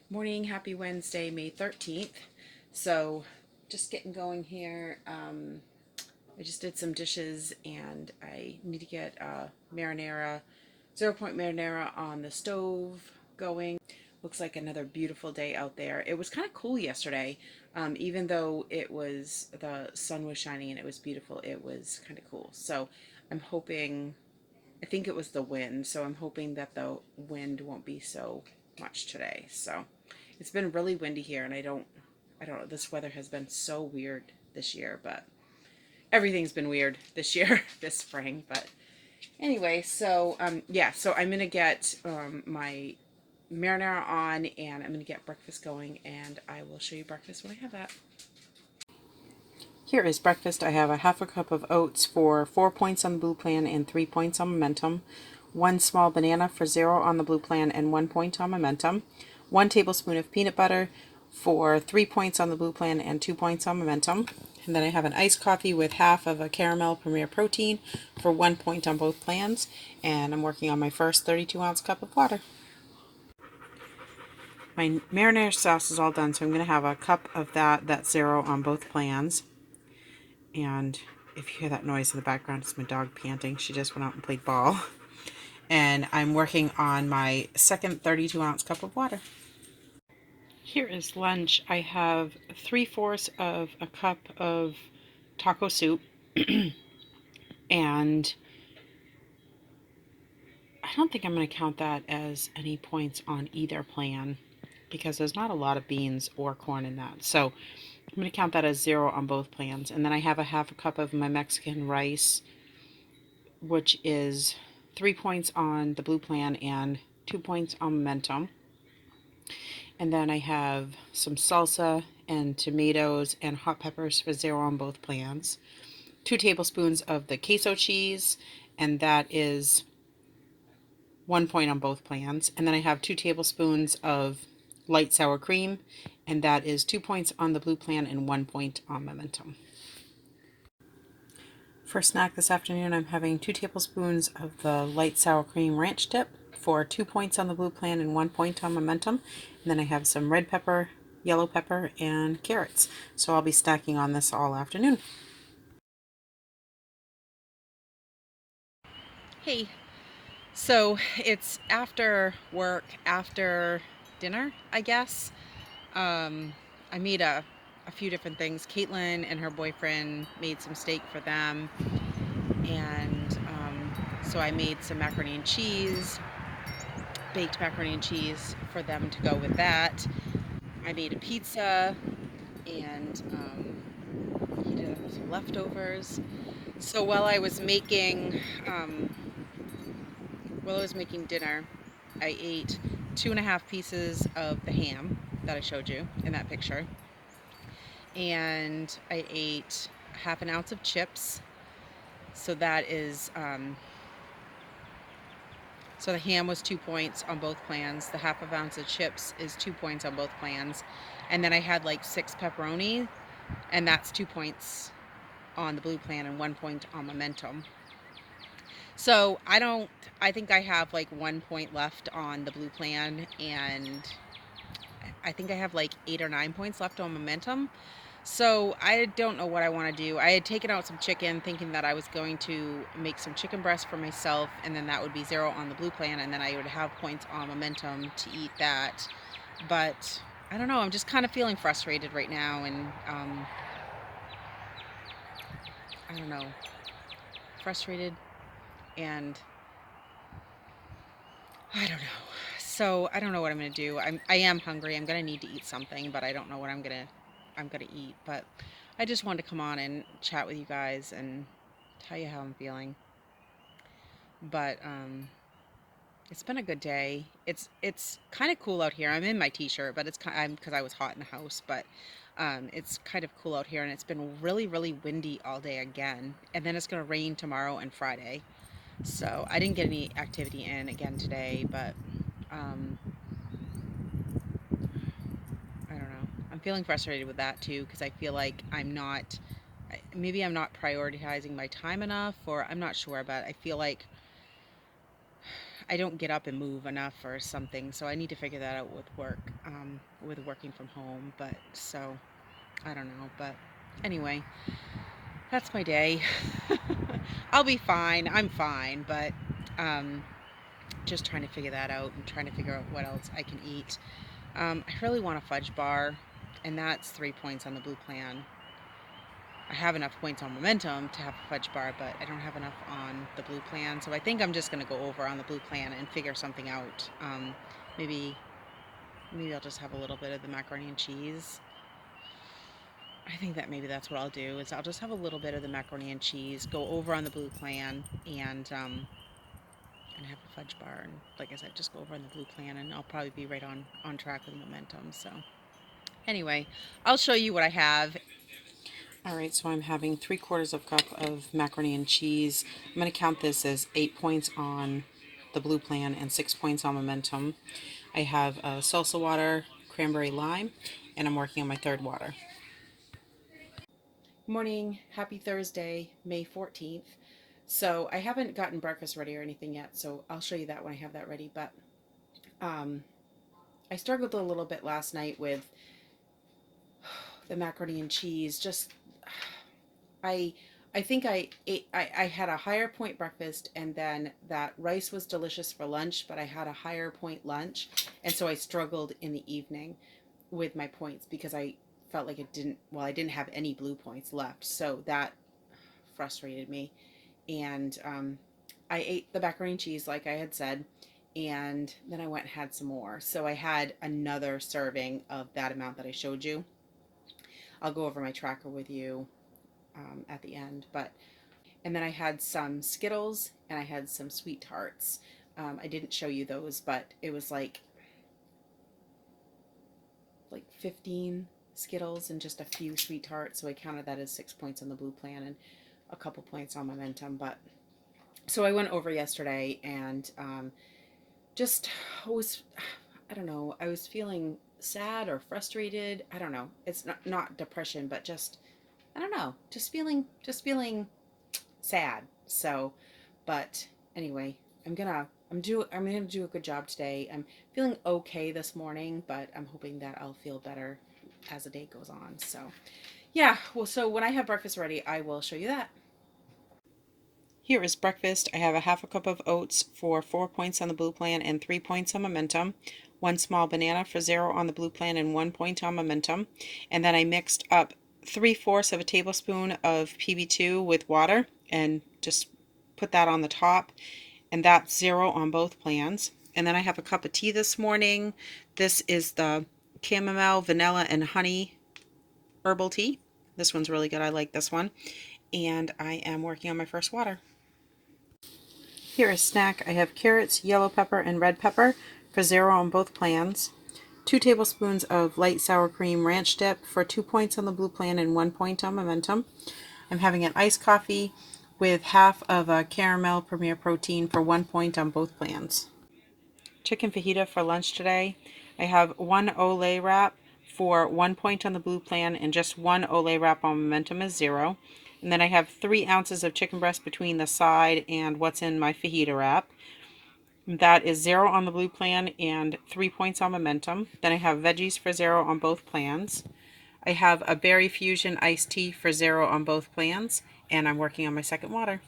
Morning, happy Wednesday, May 13th. So, just getting going here. I just did some dishes and I need to get marinara, 0 point marinara on the stove going. Looks like another beautiful day out there. It was kind of cool yesterday, even though the sun was shining and it was beautiful, it was kind of cool. So, I'm hoping, I think it was the wind, so I'm hoping that the wind won't be so much today. So, it's been really windy here, and I don't know. This weather has been so weird this year, but everything's been weird this year, this spring. But anyway, so yeah, so I'm gonna get my marinara on, and I'm gonna get breakfast going, and I will show you breakfast when I have that. Here is breakfast. I have a half a cup of oats for 4 points on the blue plan and 3 points on momentum. One small banana for 0 on the blue plan and 1 point on momentum. 1 tablespoon of peanut butter for 3 points on the blue plan and 2 points on momentum. And then I have an iced coffee with half of a caramel premier protein for 1 point on both plans. And I'm working on my first 32-ounce cup of water. My marinara sauce is all done, so I'm going to have a cup of that's 0 on both plans. And if you hear that noise in the background, it's my dog panting. She just went out and played ball. And I'm working on my second 32-ounce cup of water. Here is lunch. I have 3/4 of a cup of taco soup. And I don't think I'm going to count that as any points on either plan because there's not a lot of beans or corn in that. So I'm going to count that as 0 on both plans. And then I have a half a cup of my Mexican rice, which is 3 points on the blue plan and 2 points on momentum. And then I have some salsa and tomatoes and hot peppers for 0 on both plans. 2 tablespoons of the queso cheese, and that is 1 point on both plans. And then I have 2 tablespoons of light sour cream, and that is 2 points on the blue plan and 1 point on momentum. For snack this afternoon, I'm having 2 tablespoons of the light sour cream ranch dip for 2 points on the blue plan and 1 point on momentum. And then I have some red pepper, yellow pepper, and carrots. So I'll be snacking on this all afternoon. Hey, so it's after work, after dinner, I guess. I made a few different things. Caitlin and her boyfriend made some steak for them, and so I made some macaroni and cheese, baked macaroni and cheese for them to go with that. I made a pizza, and he did have some leftovers. So um, while I was making dinner, I ate 2.5 pieces of the ham that I showed you in that picture, and I ate half an ounce of chips. So that is so the ham was 2 points on both plans. The half of ounce of chips is 2 points on both plans. And then I had like 6 pepperoni, and that's 2 points on the blue plan and 1 point on momentum. So I think I have like 1 point left on the blue plan, and I think I have like 8 or 9 points left on momentum. So I don't know what I want to do. I had taken out some chicken thinking that I was going to make some chicken breast for myself, and then that would be 0 on the blue plan, and then I would have points on momentum to eat that. But I don't know. I'm just kind of feeling frustrated right now, and I don't know. Frustrated, and I don't know. So I don't know what I'm gonna do. I am hungry. I'm gonna need to eat something, but I don't know what I'm gonna eat. But I just wanted to come on and chat with you guys and tell you how I'm feeling. But it's been a good day. It's kind of cool out here. I'm in my t-shirt, but it's kind because I was hot in the house. But it's kind of cool out here, and it's been really windy all day again. And then it's gonna rain tomorrow and Friday. So I didn't get any activity in again today, but um, I don't know. I'm feeling frustrated with that too because I feel like maybe I'm not prioritizing my time enough, or I'm not sure, but I feel like I don't get up and move enough or something, so I need to figure that out with work, with working from home. But so I don't know. But anyway, that's my day. I'll be fine. I'm fine, but um, just trying to figure that out and trying to figure out what else I can eat. I really want a fudge bar, and that's 3 points on the blue plan. I have enough points on momentum to have a fudge bar, but I don't have enough on the blue plan. So I think I'm just going to go over on the blue plan and figure something out. Maybe maybe I'll just have a little bit of the macaroni and cheese. I think that maybe that's what I'll do is I'll just have a little bit of the macaroni and cheese, go over on the blue plan, and have a fudge bar. And like I said, just go over on the blue plan, and I'll probably be right on track with momentum. So anyway, I'll show you what I have. All right, so I'm having 3/4 of a cup of macaroni and cheese. I'm going to count this as 8 points on the blue plan and 6 points on momentum. I have salsa water, cranberry lime, and I'm working on my third water. Morning, happy Thursday, May 14th. So I haven't gotten breakfast ready or anything yet, so I'll show you that when I have that ready. But um, I struggled a little bit last night with the macaroni and cheese. Just I I think I ate I had a higher point breakfast, and then that rice was delicious for lunch, but I had a higher point lunch, and so I struggled in the evening with my points because I felt like I didn't have any blue points left. So that frustrated me. And I ate the macaroni and cheese like I had said, and then I went and had some more. So I had another serving of that amount that I showed you. I'll go over my tracker with you at the end. But and then I had some Skittles and I had some sweet tarts. I didn't show you those, but it was like 15 Skittles and just a few sweet tarts. So I counted that as 6 points on the blue plan and a couple points on momentum. But so I went over yesterday and just was, I don't know, I was feeling sad or frustrated. I don't know. It's not depression, but just I don't know, just feeling sad. So, but anyway, I'm gonna do a good job today. I'm feeling okay this morning, but I'm hoping that I'll feel better as the day goes on. So, yeah. Well, so when I have breakfast ready, I will show you that. Here is breakfast. I have a half a cup of oats for 4 points on the blue plan and 3 points on momentum. One small banana for 0 on the blue plan and 1 point on momentum. And then I mixed up 3/4 of a tablespoon of PB2 with water and just put that on the top. And that's 0 on both plans. And then I have a cup of tea this morning. This is the chamomile, vanilla, and honey herbal tea. This one's really good. I like this one. And I am working on my first water. Here is snack. I have carrots, yellow pepper, and red pepper for 0 on both plans. 2 tablespoons of light sour cream ranch dip for 2 points on the blue plan and 1 point on momentum. I'm having an iced coffee with half of a caramel premier protein for 1 point on both plans. Chicken fajita for lunch today. I have 1 Olay wrap for 1 point on the blue plan and just 1 Olay wrap on momentum is 0. And then I have 3 ounces of chicken breast between the side and what's in my fajita wrap. That is 0 on the blue plan and 3 points on momentum. Then I have veggies for 0 on both plans. I have a berry fusion iced tea for 0 on both plans, and I'm working on my second water.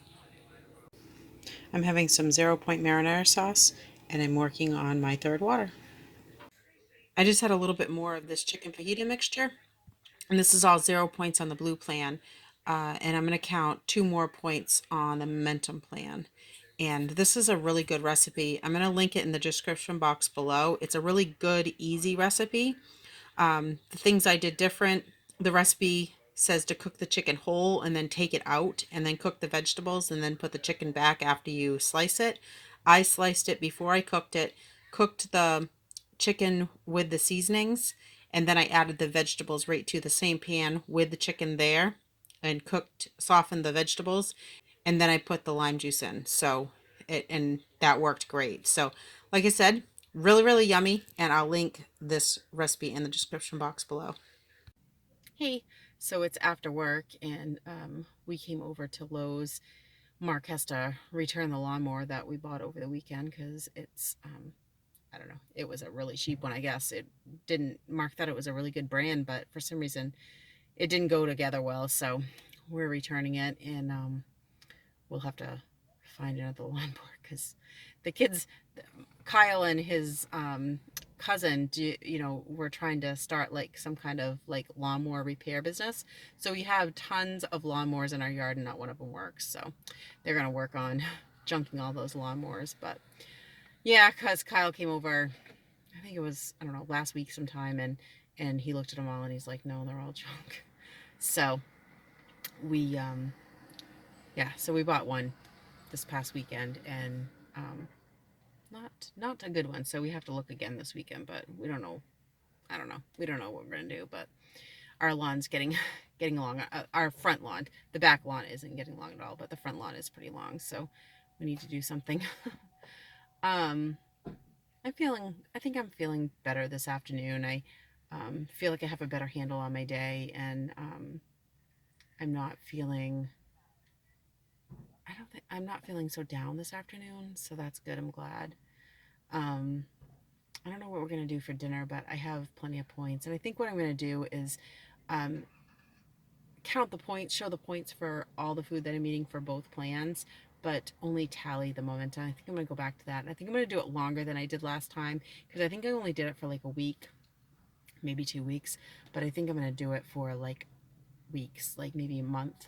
I'm having some 0 point marinara sauce, and I'm working on my third water. I just had a little bit more of this chicken fajita mixture, and this is all 0 points on the blue plan, and I'm going to count 2 more points on the momentum plan. And this is a really good recipe. I'm going to link it in the description box below. It's a really good, easy recipe. The things I did different, the recipe says to cook the chicken whole and then take it out and then cook the vegetables and then put the chicken back after you slice it. I sliced it before I cooked it, cooked the chicken with the seasonings, and then I added the vegetables right to the same pan with the chicken there and softened the vegetables, and then I put the lime juice in. And that worked great. So, like I said, really, really yummy, and I'll link this recipe in the description box below. Hey, so it's after work, and we came over to Lowe's. Mark has to return the lawnmower that we bought over the weekend because it's, I don't know, it was a really cheap one, I guess. It didn't, Mark thought it was a really good brand, but for some reason it didn't go together well. So we're returning it, and we'll have to find another lawnmower because the kids, Kyle and his cousin, were trying to start like some kind of like lawnmower repair business. So we have tons of lawnmowers in our yard, and not one of them works. So they're gonna work on junking all those lawnmowers. But yeah, because Kyle came over, I think it was, I don't know, last week sometime, and he looked at them all and he's like, no, they're all junk. So we yeah, so we bought one this past weekend, and not a good one. So we have to look again this weekend, but we don't know. I don't know. We don't know what we're gonna do, but our lawn's getting getting along. Our front lawn, the back lawn isn't getting along at all, but the front lawn is pretty long. So we need to do something. um, I think I'm feeling better this afternoon. I feel like I have a better handle on my day, and I'm not feeling. I'm not feeling so down this afternoon, so that's good. I'm glad. Um, I don't know what we're gonna do for dinner, but I have plenty of points, and I think what I'm gonna do is um, count the points, show the points for all the food that I'm eating for both plans, but only tally the momentum. I think I'm gonna go back to that, and I think I'm gonna do it longer than I did last time because I think I only did it for like a week, maybe 2 weeks, but I think I'm gonna do it for like weeks, like maybe a month,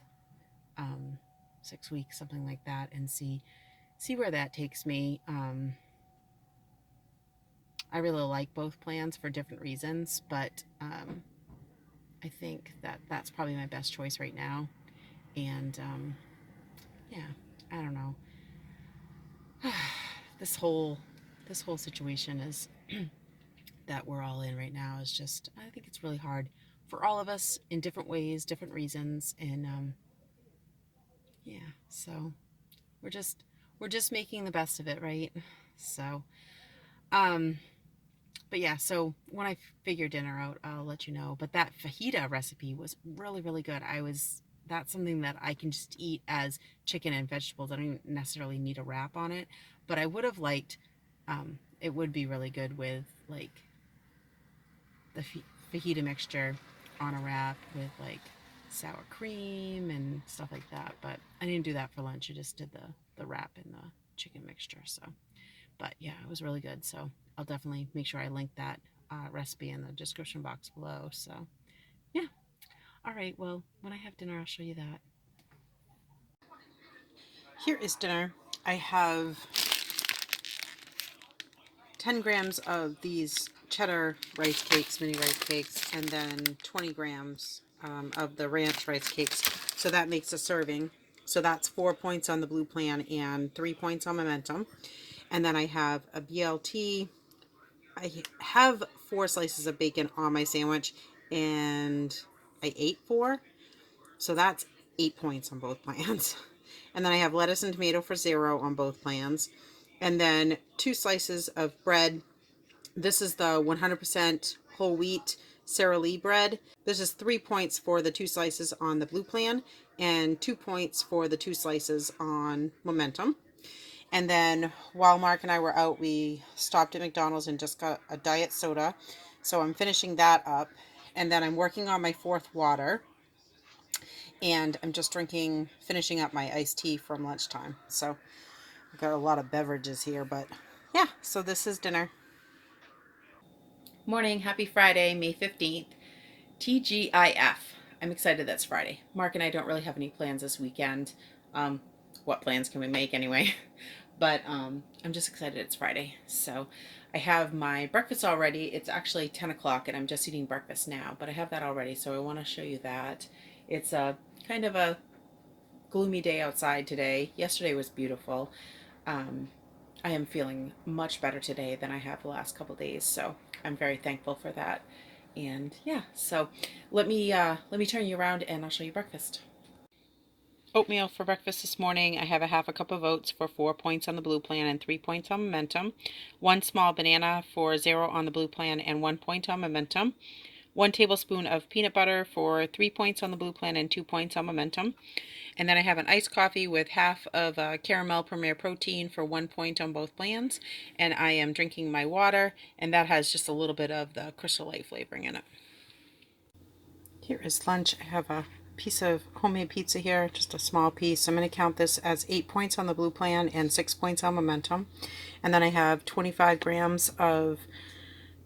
um, 6 weeks, something like that, and see where that takes me. I really like both plans for different reasons, but I think that that's probably my best choice right now. And yeah, I don't know. this whole this whole situation is that we're all in right now is just, I think it's really hard for all of us in different ways, different reasons, and yeah. So we're just we're just making the best of it, right? So um but yeah, so when I figure dinner out, I'll let you know. But that fajita recipe was really, really good. That's something that I can just eat as chicken and vegetables. I don't even necessarily need a wrap on it. But I would have liked, it would be really good with like the fajita mixture on a wrap with like sour cream and stuff like that. But I didn't do that for lunch. I just did the wrap in the chicken mixture. So but yeah, it was really good. So I'll definitely make sure I link that recipe in the description box below. So yeah. All right. Well, when I have dinner, I'll show you that. Here is dinner. I have 10 grams of these cheddar rice cakes, mini rice cakes, and then 20 grams of the ranch rice cakes. So that makes a serving. So that's 4 points on the blue plan and 3 points on momentum. And then I have a BLT. I have 4 slices of bacon on my sandwich, and I ate 4. So that's 8 points on both plans. And then I have lettuce and tomato for 0 on both plans. And then 2 slices of bread. This is the 100% whole wheat Sara Lee bread. This is 3 points for the 2 slices on the blue plan and 2 points for the 2 slices on momentum. And then while Mark and I were out, we stopped at McDonald's and just got a diet soda. So I'm finishing that up. And then I'm working on my 4th water. And I'm just finishing up my iced tea from lunchtime. So I've got a lot of beverages here, but yeah, so this is dinner. Morning, happy Friday, May 15th. TGIF. I'm excited that's Friday. Mark and I don't really have any plans this weekend. What plans can we make anyway? But I'm just excited it's Friday. So I have my breakfast already. It's actually 10 o'clock and I'm just eating breakfast now, but I have that already. So I want to show you that. It's a kind of a gloomy day outside today. Yesterday was beautiful. Um, I am feeling much better today than I have the last couple days. So I'm very thankful for that. And yeah, so let me turn you around and I'll show you breakfast. Oatmeal for breakfast this morning. I have a half a cup of oats for 4 points on the blue plan and 3 points on momentum. 1 small banana for 0 on the blue plan and 1 point on momentum. 1 tablespoon of peanut butter for 3 points on the blue plan and 2 points on momentum. And then I have an iced coffee with half of caramel premier protein for 1 point on both plans. And I am drinking my water, and that has just a little bit of the Crystal Light flavoring in it. Here is lunch. I have a piece of homemade pizza here, just a small piece. I'm going to count this as 8 points on the blue plan and 6 points on momentum. And then I have 25 grams of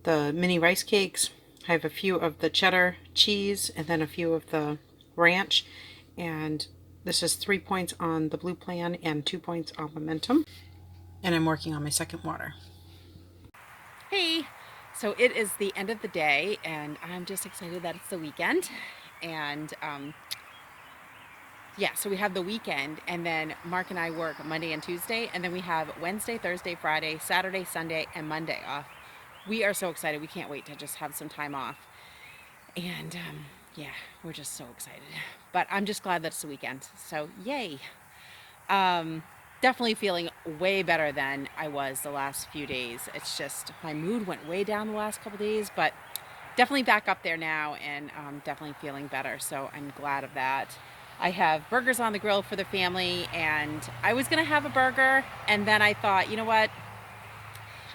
the mini rice cakes. I have a few of the cheddar cheese and then a few of the ranch. And this is 3 points on the blue plan and 2 points on momentum. And I'm working on my second water. Hey, so it is the end of the day and I'm just excited that it's the weekend. And yeah, so we have the weekend, and then Mark and I work Monday and Tuesday, and then we have Wednesday, Thursday, Friday, Saturday, Sunday, and Monday off. We are so excited. We can't wait to just have some time off. And yeah, we're just so excited. But I'm just glad that it's the weekend. So yay. Definitely feeling way better than I was the last few days. It's just my mood went way down the last couple days, but definitely back up there now, and definitely feeling better. So I'm glad of that. I have burgers on the grill for the family, and I was gonna have a burger, and then I thought, you know what?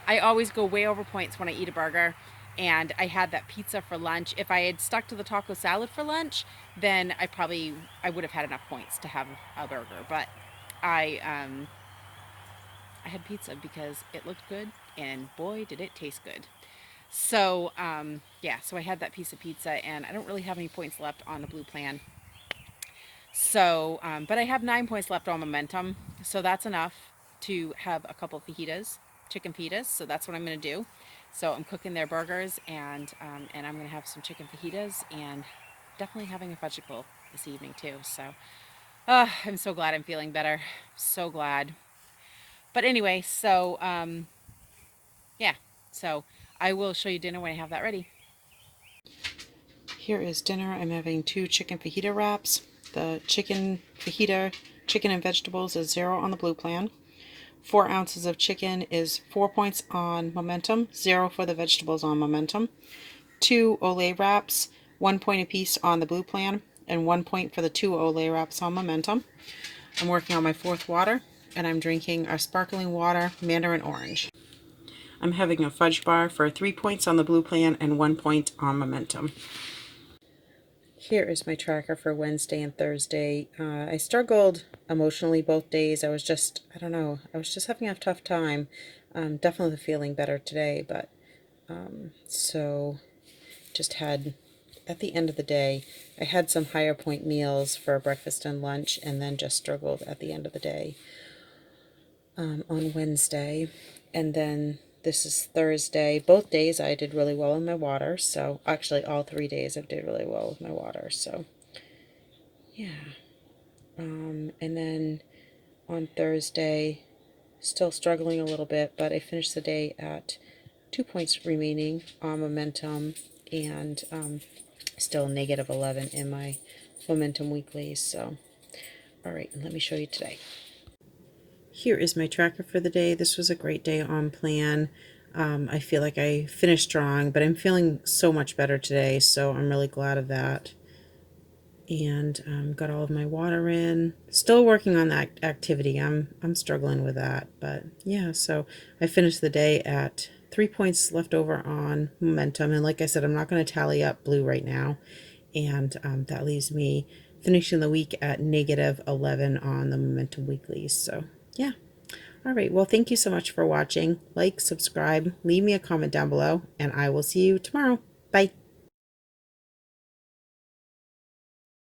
I always go way over points when I eat a burger, and I had that pizza for lunch. If I had stuck to the taco salad for lunch, then I would have had enough points to have a burger. But I had pizza because it looked good, and boy, did it taste good. So yeah, so I had that piece of pizza, and I don't really have any points left on the blue plan. So, but I have 9 points left on momentum, so that's enough to have a couple fajitas, chicken fajitas. So that's what I'm going to do. So I'm cooking their burgers, and I'm going to have some chicken fajitas, and definitely having a vegetable this evening too. So, I'm so glad I'm feeling better. So glad. But anyway, so yeah, so I will show you dinner when I have that ready. Here is dinner. I'm having 2 chicken fajita wraps. The chicken fajita, chicken and vegetables, is 0 on the blue plan. 4 ounces of chicken is 4 points on momentum, 0 for the vegetables on momentum. 2 Olay wraps, 1 point apiece on the blue plan, and 1 point for the 2 Olay wraps on momentum. I'm working on my 4th water, and I'm drinking a sparkling water, mandarin orange. I'm having a fudge bar for 3 points on the blue plan and 1 point on momentum. Here is my tracker for Wednesday and Thursday. I struggled emotionally both days. I don't know, I was just having a tough time. Definitely feeling better today, but so just had, at the end of the day, I had some higher point meals for breakfast and lunch, and then just struggled at the end of the day on Wednesday. And then this is Thursday. Both days I did really well in my water. So actually all 3 days I did really well with my water. So yeah. And then on Thursday, still struggling a little bit, but I finished the day at 2 points remaining on momentum, and still negative 11 in my momentum weeklies. So all right, let me show you today. Here is my tracker for the day. This was a great day on plan. I feel like I finished strong, but I'm feeling so much better today, so I'm really glad of that. And got all of my water in. Still working on that activity. I'm struggling with that, but yeah. So I finished the day at 3 points left over on momentum, and like I said, I'm not going to tally up blue right now, and that leaves me finishing the week at negative 11 on the momentum weeklies. So yeah. All right. Well, thank you so much for watching. Like, subscribe, leave me a comment down below, and I will see you tomorrow. Bye.